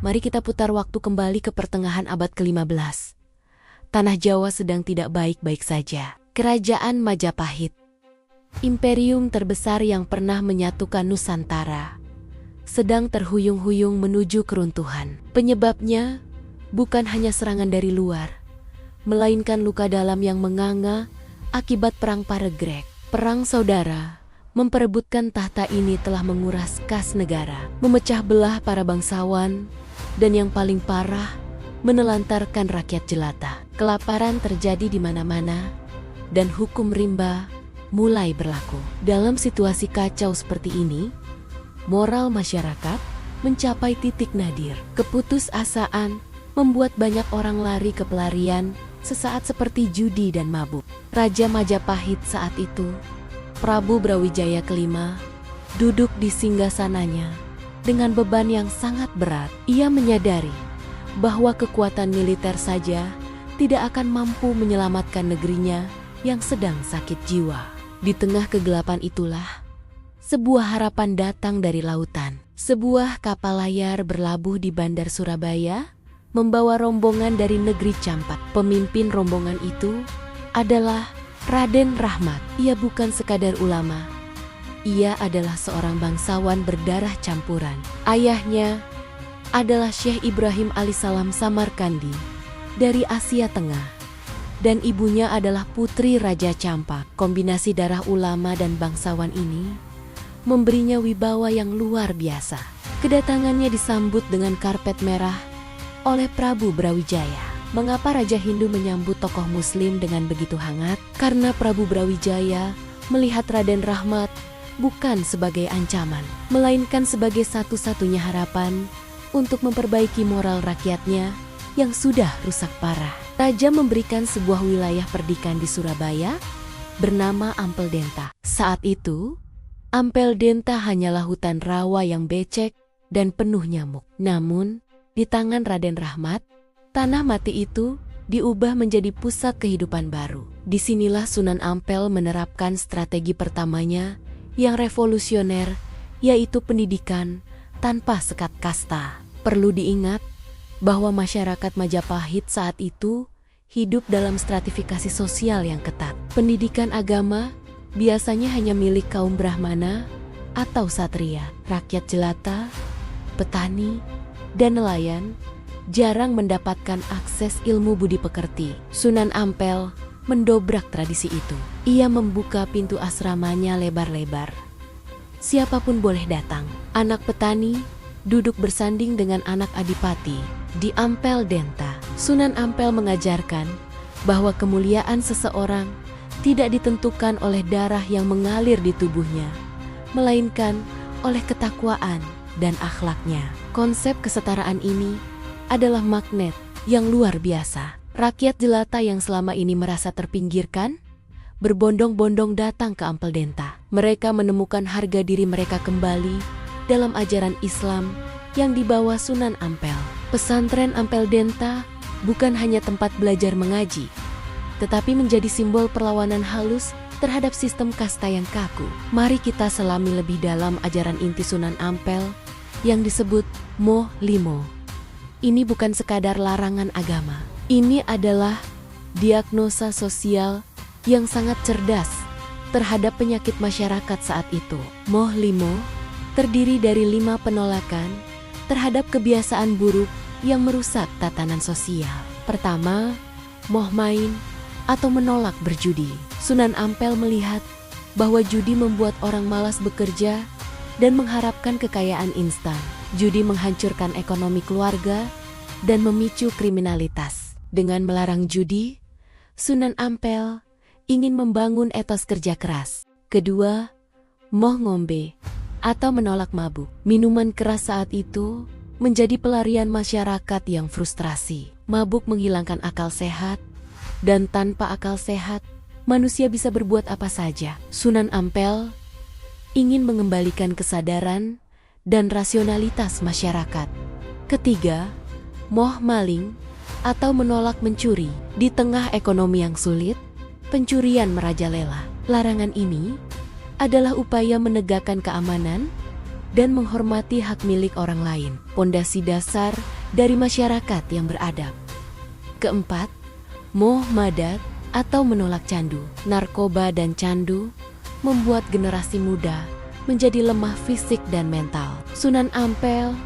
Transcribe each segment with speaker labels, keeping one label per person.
Speaker 1: Mari kita putar waktu kembali ke pertengahan abad ke-15. Tanah Jawa sedang tidak baik-baik saja. Kerajaan Majapahit, imperium terbesar yang pernah menyatukan Nusantara, sedang terhuyung-huyung menuju keruntuhan. Penyebabnya bukan hanya serangan dari luar, melainkan luka dalam yang menganga akibat perang Paregreg. Perang saudara memperebutkan tahta ini telah menguras kas negara, memecah belah para bangsawan, dan yang paling parah, menelantarkan rakyat jelata. Kelaparan terjadi di mana-mana, dan hukum rimba mulai berlaku. Dalam situasi kacau seperti ini, moral masyarakat mencapai titik nadir. Keputusasaan membuat banyak orang lari ke pelarian sesaat seperti judi dan mabuk. Raja Majapahit saat itu, Prabu Brawijaya kelima, duduk di singgasananya dengan beban yang sangat berat. Ia menyadari bahwa kekuatan militer saja tidak akan mampu menyelamatkan negerinya yang sedang sakit jiwa. Di tengah kegelapan itulah, sebuah harapan datang dari lautan. Sebuah kapal layar berlabuh di Bandar Surabaya, membawa rombongan dari negeri Campak. Pemimpin rombongan itu adalah Raden Rahmat. Ia bukan sekadar ulama. Ia adalah seorang bangsawan berdarah campuran. Ayahnya adalah Syekh Ibrahim Alaihissalam Samarkandi dari Asia Tengah, dan ibunya adalah putri Raja Campak. Kombinasi darah ulama dan bangsawan ini memberinya wibawa yang luar biasa. Kedatangannya disambut dengan karpet merah oleh Prabu Brawijaya. Mengapa Raja Hindu menyambut tokoh Muslim dengan begitu hangat? Karena Prabu Brawijaya melihat Raden Rahmat bukan sebagai ancaman, melainkan sebagai satu-satunya harapan untuk memperbaiki moral rakyatnya yang sudah rusak parah. Raja memberikan sebuah wilayah perdikan di Surabaya bernama Ampel Denta. Saat itu, Ampel Denta hanyalah hutan rawa yang becek dan penuh nyamuk. Namun, di tangan Raden Rahmat, tanah mati itu diubah menjadi pusat kehidupan baru. Disinilah Sunan Ampel menerapkan strategi pertamanya yang revolusioner, yaitu pendidikan tanpa sekat kasta. Perlu diingat bahwa masyarakat Majapahit saat itu hidup dalam stratifikasi sosial yang ketat. Pendidikan agama biasanya hanya milik kaum Brahmana atau Satria. Rakyat jelata, petani, dan nelayan jarang mendapatkan akses ilmu budi pekerti. Sunan Ampel mendobrak tradisi itu. Ia membuka pintu asramanya lebar-lebar. Siapapun boleh datang. Anak petani duduk bersanding dengan anak adipati di Ampel Denta. Sunan Ampel mengajarkan bahwa kemuliaan seseorang tidak ditentukan oleh darah yang mengalir di tubuhnya, melainkan oleh ketakwaan dan akhlaknya. Konsep kesetaraan ini adalah magnet yang luar biasa. Rakyat jelata yang selama ini merasa terpinggirkan, berbondong-bondong datang ke Ampel Denta. Mereka menemukan harga diri mereka kembali dalam ajaran Islam yang dibawa Sunan Ampel. Pesantren Ampel Denta bukan hanya tempat belajar mengaji, tetapi menjadi simbol perlawanan halus terhadap sistem kasta yang kaku. Mari kita selami lebih dalam ajaran inti Sunan Ampel yang disebut Moh Limo. Ini bukan sekadar larangan agama. Ini adalah diagnosa sosial yang sangat cerdas terhadap penyakit masyarakat saat itu. Moh Limo terdiri dari 5 penolakan terhadap kebiasaan buruk yang merusak tatanan sosial. Pertama, moh main atau menolak berjudi. Sunan Ampel melihat bahwa judi membuat orang malas bekerja dan mengharapkan kekayaan instan. Judi menghancurkan ekonomi keluarga dan memicu kriminalitas. Dengan melarang judi, Sunan Ampel ingin membangun etos kerja keras. Kedua, moh ngombe atau menolak mabuk. Minuman keras saat itu menjadi pelarian masyarakat yang frustrasi. Mabuk menghilangkan akal sehat, dan tanpa akal sehat, manusia bisa berbuat apa saja. Sunan Ampel ingin mengembalikan kesadaran dan rasionalitas masyarakat. Ketiga, moh maling atau menolak mencuri. Di tengah ekonomi yang sulit, pencurian merajalela. Larangan ini adalah upaya menegakkan keamanan dan menghormati hak milik orang lain, pondasi dasar dari masyarakat yang beradab. Keempat, moh madat atau menolak candu. Narkoba dan candu membuat generasi muda menjadi lemah fisik dan mental. Sunan Ampel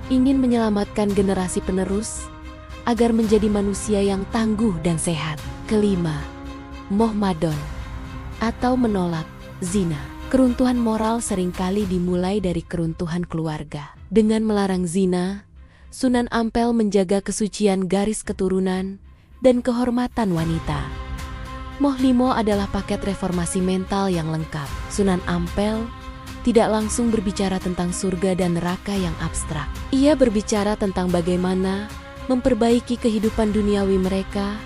Speaker 1: ingin menyelamatkan generasi penerus agar menjadi manusia yang tangguh dan sehat. Kelima, moh madon atau menolak zina. Keruntuhan moral seringkali dimulai dari keruntuhan keluarga. Dengan melarang zina, Sunan Ampel menjaga kesucian garis keturunan dan kehormatan wanita. Moh limo adalah paket reformasi mental yang lengkap. Sunan Ampel tidak langsung berbicara tentang surga dan neraka yang abstrak. Ia berbicara tentang bagaimana memperbaiki kehidupan duniawi mereka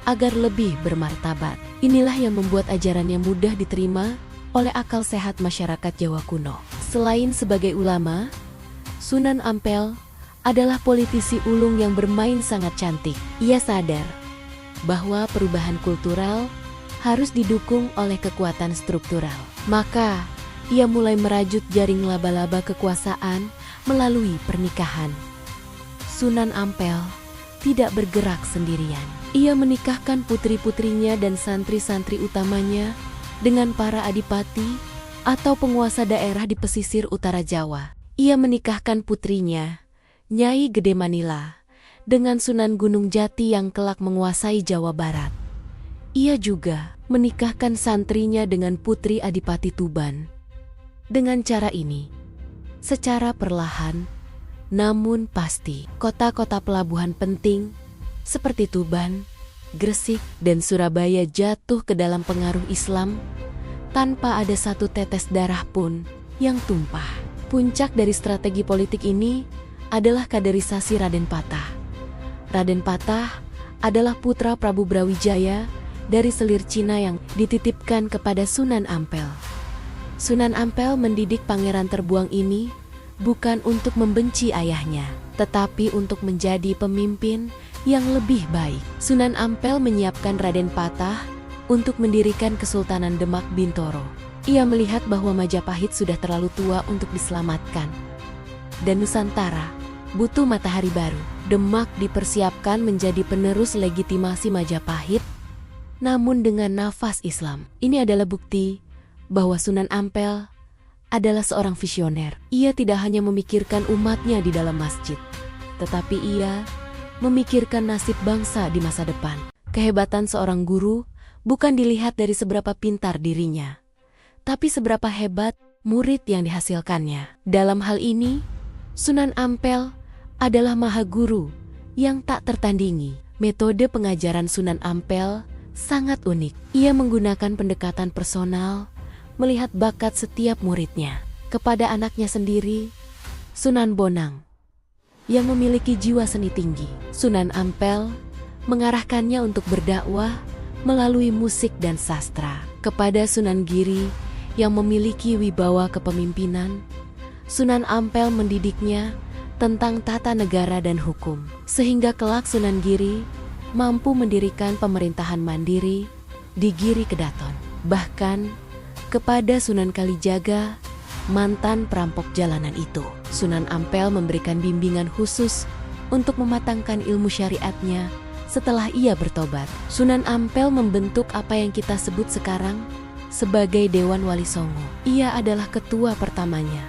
Speaker 1: agar lebih bermartabat. Inilah yang membuat ajarannya mudah diterima oleh akal sehat masyarakat Jawa kuno. Selain sebagai ulama, Sunan Ampel adalah politisi ulung yang bermain sangat cantik. Ia sadar bahwa perubahan kultural harus didukung oleh kekuatan struktural. Maka, ia mulai merajut jaring laba-laba kekuasaan melalui pernikahan. Sunan Ampel tidak bergerak sendirian. Ia menikahkan putri-putrinya dan santri-santri utamanya dengan para adipati atau penguasa daerah di pesisir utara Jawa. Ia menikahkan putrinya, Nyai Gede Manila, dengan Sunan Gunung Jati yang kelak menguasai Jawa Barat. Ia juga menikahkan santrinya dengan putri Adipati Tuban. Dengan cara ini, secara perlahan, namun pasti, kota-kota pelabuhan penting seperti Tuban, Gresik, dan Surabaya jatuh ke dalam pengaruh Islam tanpa ada satu tetes darah pun yang tumpah. Puncak dari strategi politik ini adalah kaderisasi Raden Patah. Raden Patah adalah putra Prabu Brawijaya dari selir Cina yang dititipkan kepada Sunan Ampel. Sunan Ampel mendidik pangeran terbuang ini bukan untuk membenci ayahnya, tetapi untuk menjadi pemimpin yang lebih baik. Sunan Ampel menyiapkan Raden Patah untuk mendirikan Kesultanan Demak Bintoro. Ia melihat bahwa Majapahit sudah terlalu tua untuk diselamatkan, dan Nusantara butuh matahari baru. Demak dipersiapkan menjadi penerus legitimasi Majapahit, namun dengan nafas Islam. Ini adalah bukti bahwa Sunan Ampel adalah seorang visioner. Ia tidak hanya memikirkan umatnya di dalam masjid, tetapi ia memikirkan nasib bangsa di masa depan. Kehebatan seorang guru bukan dilihat dari seberapa pintar dirinya, tapi seberapa hebat murid yang dihasilkannya. Dalam hal ini, Sunan Ampel adalah maha guru yang tak tertandingi. Metode pengajaran Sunan Ampel sangat unik. Ia menggunakan pendekatan personal, melihat bakat setiap muridnya. Kepada anaknya sendiri, Sunan Bonang, yang memiliki jiwa seni tinggi, Sunan Ampel mengarahkannya untuk berdakwah melalui musik dan sastra. Kepada Sunan Giri yang memiliki wibawa kepemimpinan, Sunan Ampel mendidiknya tentang tata negara dan hukum, sehingga kelak Sunan Giri mampu mendirikan pemerintahan mandiri di Giri Kedaton. Bahkan kepada Sunan Kalijaga, mantan perampok jalanan itu, Sunan Ampel memberikan bimbingan khusus untuk mematangkan ilmu syariatnya setelah ia bertobat. Sunan Ampel membentuk apa yang kita sebut sekarang sebagai Dewan Wali Songo. Ia adalah ketua pertamanya.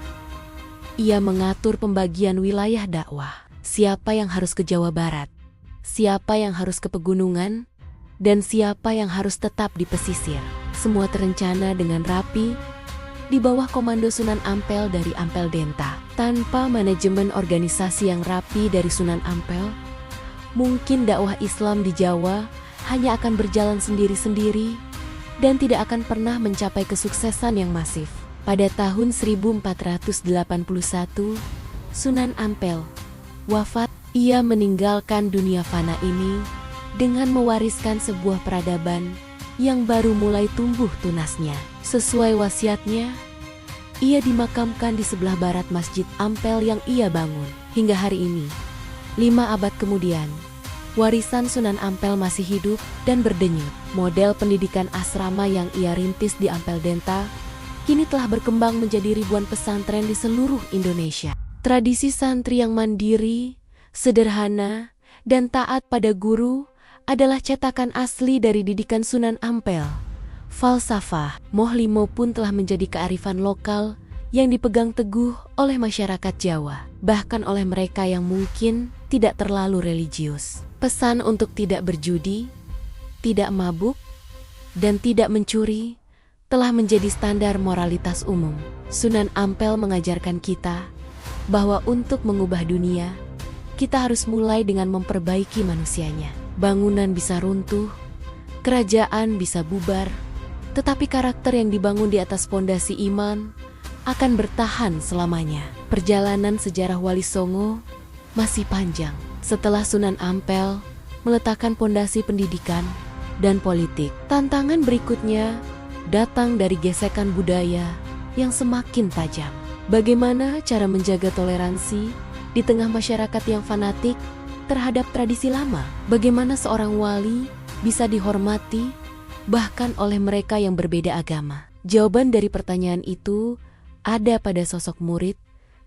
Speaker 1: Ia mengatur pembagian wilayah dakwah. Siapa yang harus ke Jawa Barat, siapa yang harus ke pegunungan, dan siapa yang harus tetap di pesisir. Semua terencana dengan rapi di bawah komando Sunan Ampel dari Ampel Denta. Tanpa manajemen organisasi yang rapi dari Sunan Ampel, mungkin dakwah Islam di Jawa hanya akan berjalan sendiri-sendiri dan tidak akan pernah mencapai kesuksesan yang masif. Pada tahun 1481, Sunan Ampel wafat. Ia meninggalkan dunia fana ini dengan mewariskan sebuah peradaban yang baru mulai tumbuh tunasnya. Sesuai wasiatnya, ia dimakamkan di sebelah barat Masjid Ampel yang ia bangun. Hingga hari ini, 5 abad kemudian, warisan Sunan Ampel masih hidup dan berdenyut. Model pendidikan asrama yang ia rintis di Ampel Denta kini telah berkembang menjadi ribuan pesantren di seluruh Indonesia. Tradisi santri yang mandiri, sederhana, dan taat pada guru adalah cetakan asli dari didikan Sunan Ampel. Falsafah Mohlimo pun telah menjadi kearifan lokal yang dipegang teguh oleh masyarakat Jawa, bahkan oleh mereka yang mungkin tidak terlalu religius. Pesan untuk tidak berjudi, tidak mabuk, dan tidak mencuri telah menjadi standar moralitas umum. Sunan Ampel mengajarkan kita bahwa untuk mengubah dunia, kita harus mulai dengan memperbaiki manusianya. Bangunan bisa runtuh, kerajaan bisa bubar, tetapi karakter yang dibangun di atas fondasi iman akan bertahan selamanya. Perjalanan sejarah Wali Songo masih panjang. Setelah Sunan Ampel meletakkan fondasi pendidikan dan politik, tantangan berikutnya datang dari gesekan budaya yang semakin tajam. Bagaimana cara menjaga toleransi di tengah masyarakat yang fanatik terhadap tradisi lama? Bagaimana seorang wali bisa dihormati bahkan oleh mereka yang berbeda agama? Jawaban dari pertanyaan itu ada pada sosok murid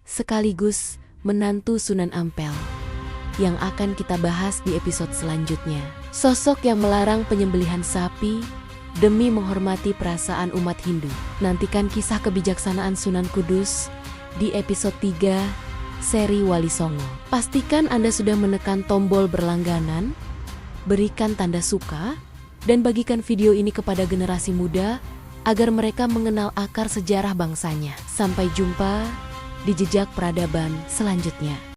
Speaker 1: sekaligus menantu Sunan Ampel yang akan kita bahas di episode selanjutnya. Sosok yang melarang penyembelihan sapi demi menghormati perasaan umat Hindu. Nantikan kisah kebijaksanaan Sunan Kudus di episode 3 seri Wali Songo. Pastikan Anda sudah menekan tombol berlangganan, berikan tanda suka, dan bagikan video ini kepada generasi muda agar mereka mengenal akar sejarah bangsanya. Sampai jumpa di jejak peradaban selanjutnya.